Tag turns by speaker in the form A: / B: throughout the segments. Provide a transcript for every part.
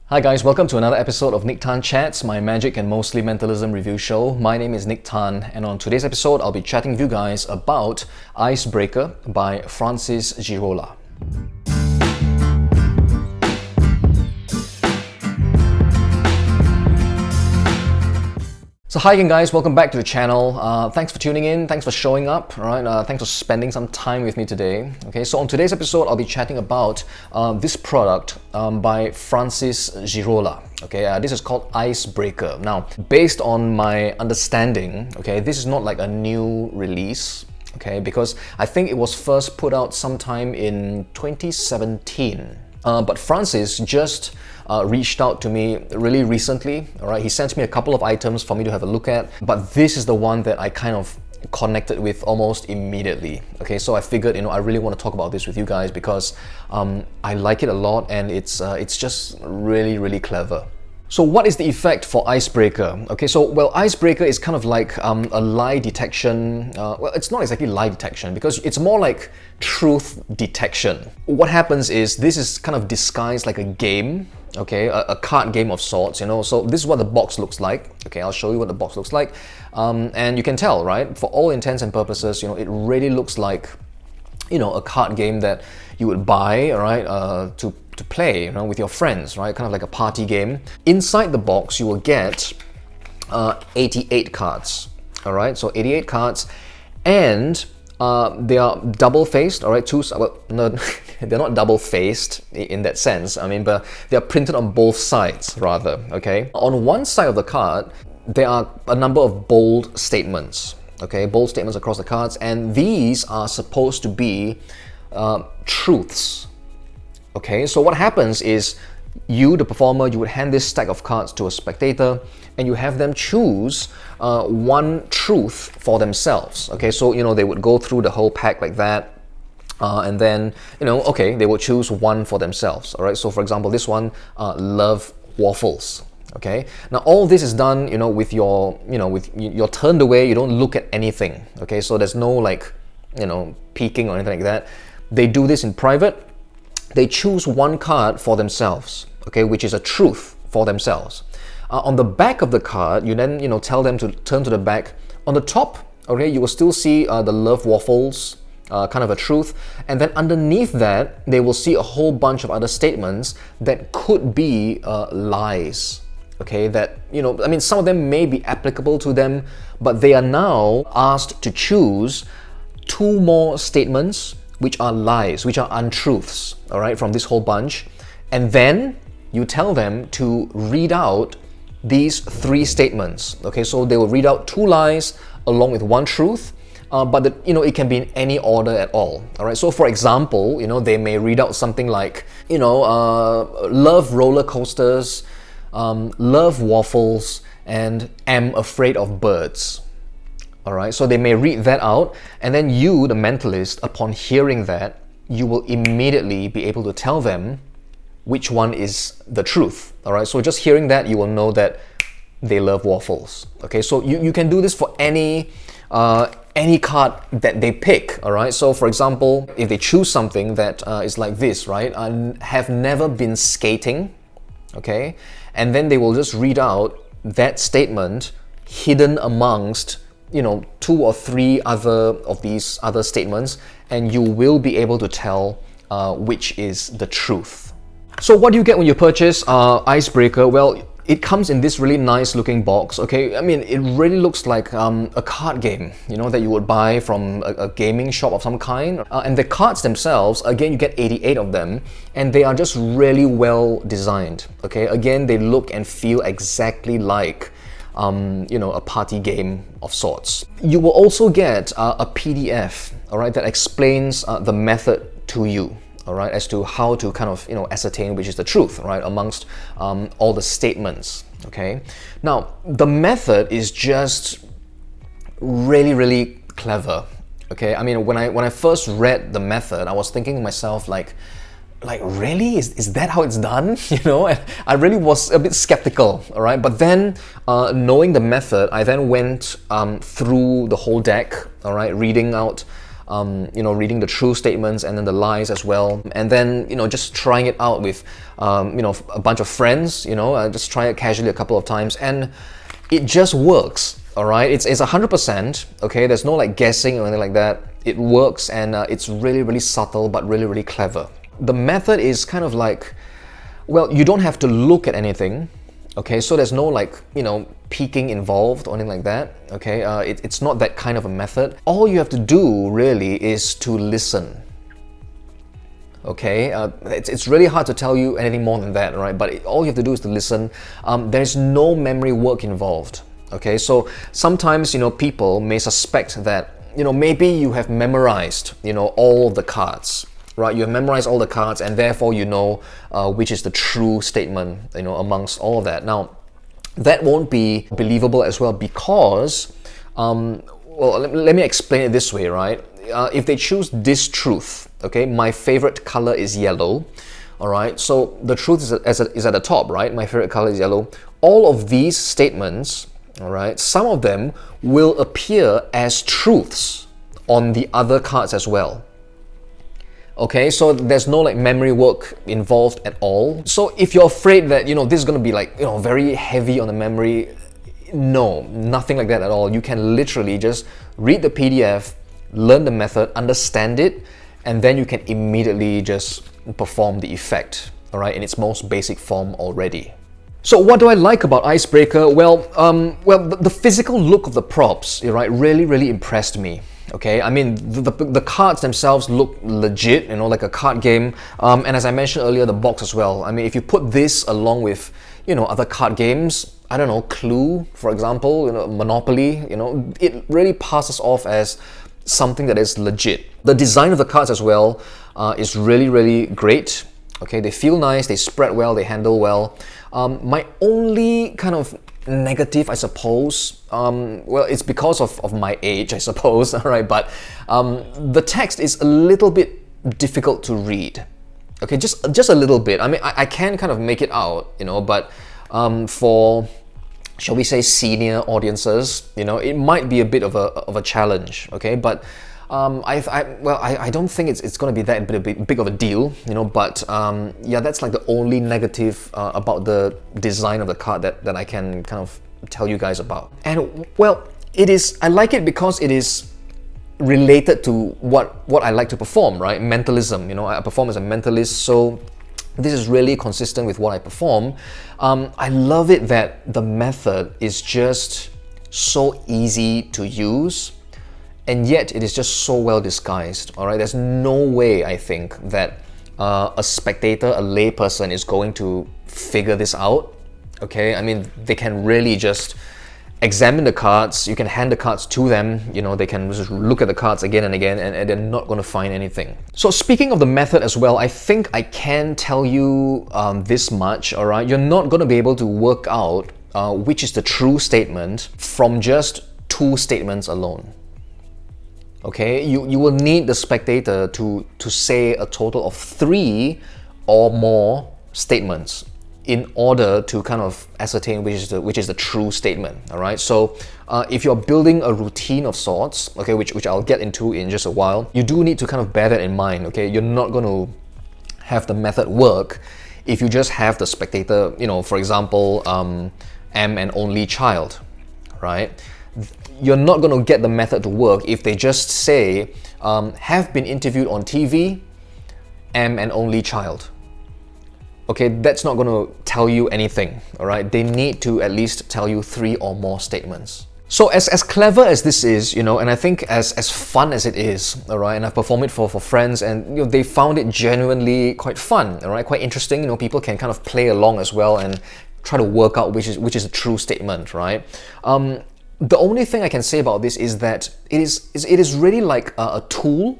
A: Hi guys, welcome to another episode of Nick Tan Chats, my magic and mostly mentalism review show. My name is Nick Tan, and on today's episode, I'll be chatting with you guys about IceBreaker by Francis Girola. So hi again guys, welcome back to the channel. Thanks for tuning in, thanks for showing up, alright? Thanks for spending some time with me today. Okay, so on today's episode, I'll be chatting about this product by Francis Girola. Okay, this is called IceBreaker. Now, based on my understanding, okay, this is not like a new release, okay, because I think it was first put out sometime in 2017. But Francis just reached out to me really recently. All right, he sent me a couple of items for me to have a look at, but this is the one that I kind of connected with almost immediately. Okay, so I figured, I really want to talk about this with you guys because I like it a lot, and it's just really, really clever. So what is the effect for IceBreaker? Okay, so well, IceBreaker is kind of like a lie detection. Well, it's not exactly lie detection because it's more like truth detection. What happens is this is kind of disguised like a game, okay, a card game of sorts, So this is what the box looks like. Okay, I'll show you what the box looks like, and you can tell, right? For all intents and purposes, it really looks like, a card game that you would buy, all right, to play, with your friends, right? Kind of like a party game. Inside the box, you will get 88 cards, all right? So 88 cards, and they are double-faced, all right? Well, no, they're not double-faced in that sense. I mean, but they are printed on both sides, rather, okay? On one side of the card, there are a number of bold statements, okay? Bold statements across the cards, and these are supposed to be truths. Okay, so what happens is you, the performer, you would hand this stack of cards to a spectator, and you have them choose one truth for themselves. Okay, so they would go through the whole pack like that, and then okay, they will choose one for themselves. All right, so for example, this one, love waffles. Okay, now all this is done, with your, you're turned away. You don't look at anything. Okay, so there's no like, peeking or anything like that. They do this in private. They choose one card for themselves, okay, which is a truth for themselves. On the back of the card, you then, tell them to turn to the back. On the top, okay, you will still see the love waffles, kind of a truth. And then underneath that, they will see a whole bunch of other statements that could be lies, okay, that, I mean, some of them may be applicable to them, but they are now asked to choose two more statements which are lies, which are untruths, all right, from this whole bunch. And then you tell them to read out these three statements, okay? So they will read out two lies along with one truth, but it can be in any order at all right? So for example, they may read out something like, love roller coasters, love waffles, and am afraid of birds. All right, so they may read that out, and then you, the mentalist, upon hearing that, you will immediately be able to tell them which one is the truth. All right, so just hearing that, you will know that they love waffles. Okay, so you can do this for any card that they pick. All right, so for example, if they choose something that is like this, right? I have never been skating. Okay, and then they will just read out that statement hidden amongst two or three other of these other statements, and you will be able to tell which is the truth. So what do you get when you purchase IceBreaker? Well, it comes in this really nice looking box, okay? I mean, it really looks like a card game, that you would buy from a gaming shop of some kind. And the cards themselves, again, you get 88 of them, and they are just really well designed, okay? Again, they look and feel exactly like a party game of sorts. You will also get a PDF, all right, that explains the method to you, all right, as to how to kind of, ascertain which is the truth, right, amongst all the statements, okay? Now, the method is just really, really clever, okay? I mean, when I first read the method, I was thinking to myself, like really? Is that how it's done? And I really was a bit skeptical, all right? But then, knowing the method, I then went through the whole deck, all right, reading out reading the true statements and then the lies as well, and then just trying it out with a bunch of friends. Just try it casually a couple of times, and it just works. All right, it's 100%. Okay, there's no like guessing or anything like that. It works, and it's really, really subtle but really, really clever. The method is kind of like, well, you don't have to look at anything. Okay, so there's no like, peeking involved or anything like that. Okay, it's not that kind of a method. All you have to do really is to listen. Okay, it's really hard to tell you anything more than that, right? But all you have to do is to listen. There's no memory work involved. Okay, so sometimes, people may suspect that, maybe you have memorized, all the cards. Right, you have memorized all the cards, and therefore which is the true statement, amongst all of that. Now, that won't be believable as well because, let me explain it this way, right? If they choose this truth, okay, my favorite color is yellow, all right? So the truth is at the top, right? My favorite color is yellow. All of these statements, all right, some of them will appear as truths on the other cards as well. Okay, so there's no like memory work involved at all. So if you're afraid that this is going to be like very heavy on the memory, no, nothing like that at all. You can literally just read the PDF, learn the method, understand it, and then you can immediately just perform the effect, all right, in its most basic form already. So what do I like about IceBreaker? Well, the physical look of the props, right, really, really impressed me. Okay, I mean, the cards themselves look legit, like a card game. And as I mentioned earlier, the box as well. I mean, if you put this along with, other card games, I don't know, Clue, for example, Monopoly, it really passes off as something that is legit. The design of the cards as well is really, really great. Okay, they feel nice, they spread well, they handle well. My only kind of negative, I suppose, well, it's because of my age, I suppose, all right, but the text is a little bit difficult to read. Okay, just a little bit. I mean, I can kind of make it out, but for, shall we say, senior audiences, it might be a bit of a challenge. Okay, but I don't think it's going to be that big of a deal, but yeah, that's like the only negative about the design of the card that I can kind of tell you guys about. And well, I like it because it is related to what I like to perform, right? Mentalism, I perform as a mentalist, so this is really consistent with what I perform. I love it that the method is just so easy to use, and yet it is just so well disguised, all right? There's no way, I think, that a spectator, a lay person is going to figure this out, okay? I mean, they can really just examine the cards, you can hand the cards to them, they can just look at the cards again and again, and they're not going to find anything. So speaking of the method as well, I think I can tell you this much, all right? You're not going to be able to work out which is the true statement from just 2 statements alone. Okay, you will need the spectator to say a total of 3 or more statements in order to kind of ascertain which is the true statement. All right, so if you're building a routine of sorts, okay, which I'll get into in just a while, you do need to kind of bear that in mind. Okay, you're not going to have the method work if you just have the spectator, for example, am an only child, right? You're not going to get the method to work if they just say, have been interviewed on TV, am an only child. Okay, that's not going to tell you anything, all right? They need to at least tell you 3 or more statements. So as clever as this is, and I think as fun as it is, all right, and I've performed it for friends, and they found it genuinely quite fun, all right, quite interesting. People can kind of play along as well and try to work out which is a true statement, right? The only thing I can say about this is that it is really like a tool,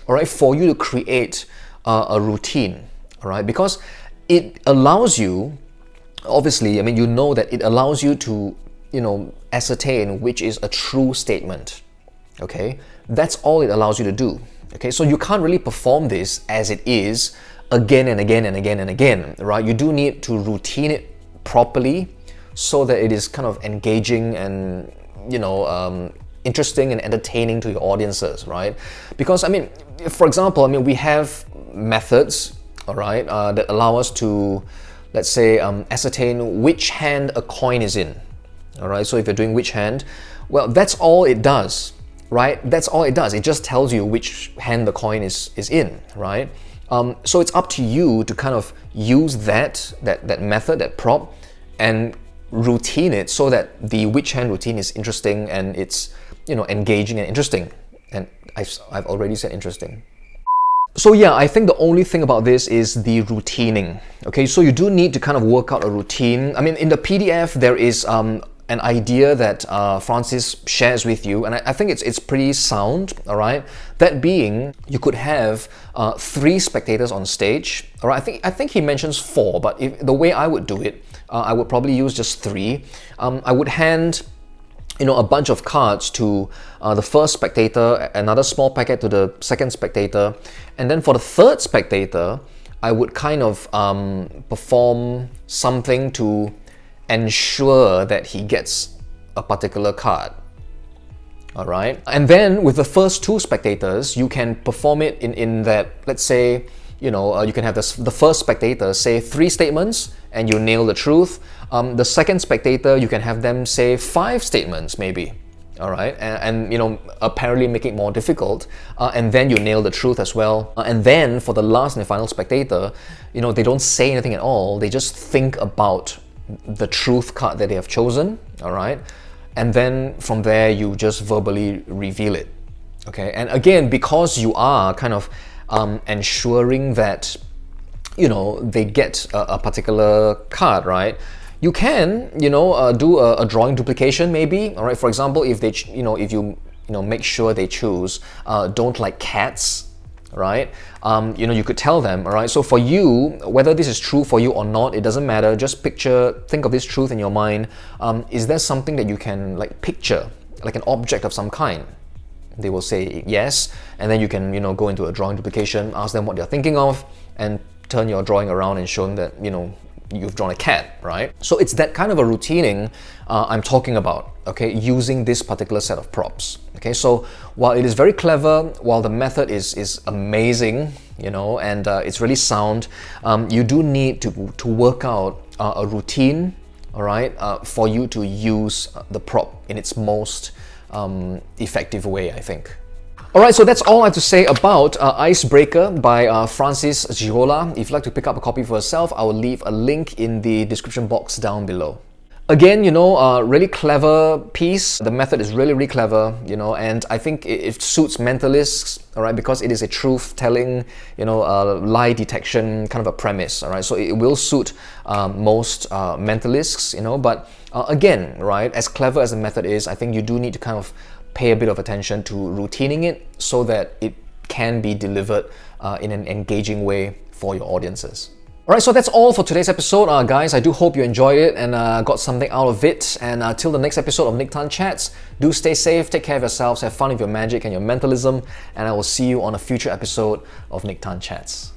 A: all right, for you to create a routine, all right, because it allows you, obviously, I mean, that it allows you to, ascertain which is a true statement, okay? That's all it allows you to do, okay? So you can't really perform this as it is again and again and again and again, right? You do need to routine it properly so that it is kind of engaging and, interesting and entertaining to your audiences, right? Because I mean, for example, I mean, we have methods, all right, that allow us to, let's say, ascertain which hand a coin is in, all right? So if you're doing which hand, well, that's all it does, right? That's all it does. It just tells you which hand the coin is in, right? So it's up to you to kind of use that method, that prop, and routine it so that the which hand routine is interesting and it's, you know, engaging and interesting. And I've already said interesting. So yeah, I think the only thing about this is the routining. Okay, so you do need to kind of work out a routine. I mean, in the PDF, there is an idea that Francis shares with you, and I think it's pretty sound, all right? That being, you could have 3 spectators on stage, all right? I think he mentions 4, but the way I would do it, I would probably use just 3. I would hand, you know, a bunch of cards to the first spectator, another small packet to the second spectator, and then for the third spectator, I would kind of perform something to ensure that he gets a particular card. All right, and then with the first 2 spectators, you can perform it in that, let's say, you know, you can have the first spectator say 3 statements and you nail the truth. The second spectator, you can have them say 5 statements maybe, all right, and you know, apparently make it more difficult, and then you nail the truth as well. And then for the last and the final spectator, you know, they don't say anything at all, they just think about the truth card that they have chosen, all right, and then from there you just verbally reveal it. Okay, and again, because you are kind of ensuring that, you know, they get a particular card, right? You can, you know, do a drawing duplication maybe, all right? For example, if they, you know, if you make sure they choose don't like cats, right? You know, you could tell them, all right? So for you, whether this is true for you or not, it doesn't matter. Just think of this truth in your mind. Is there something that you can like picture, like an object of some kind? They will say yes, and then you can, you know, go into a drawing duplication, ask them what they're thinking of, and turn your drawing around and show them that, you know, you've drawn a cat, right? So it's that kind of a routining I'm talking about, okay, using this particular set of props. Okay, so while it is very clever, while the method is amazing, you know, and it's really sound, you do need to work out a routine, all right, for you to use the prop in its most effective way, I think. Alright, so that's all I have to say about Icebreaker by Francis Girola. If you'd like to pick up a copy for yourself, I will leave a link in the description box down below. Again, you know, really clever piece. The method is really clever, you know, and I think it suits mentalists, alright, because it is a truth-telling, you know, lie detection kind of a premise, alright, so it will suit most mentalists, you know, but again, right, as clever as the method is, I think you do need to kind of pay a bit of attention to routining it so that it can be delivered in an engaging way for your audiences. Alright, so that's all for today's episode, guys. I do hope you enjoyed it and got something out of it. And till the next episode of Nick Tan Chats, do stay safe, take care of yourselves, have fun with your magic and your mentalism, and I will see you on a future episode of Nick Tan Chats.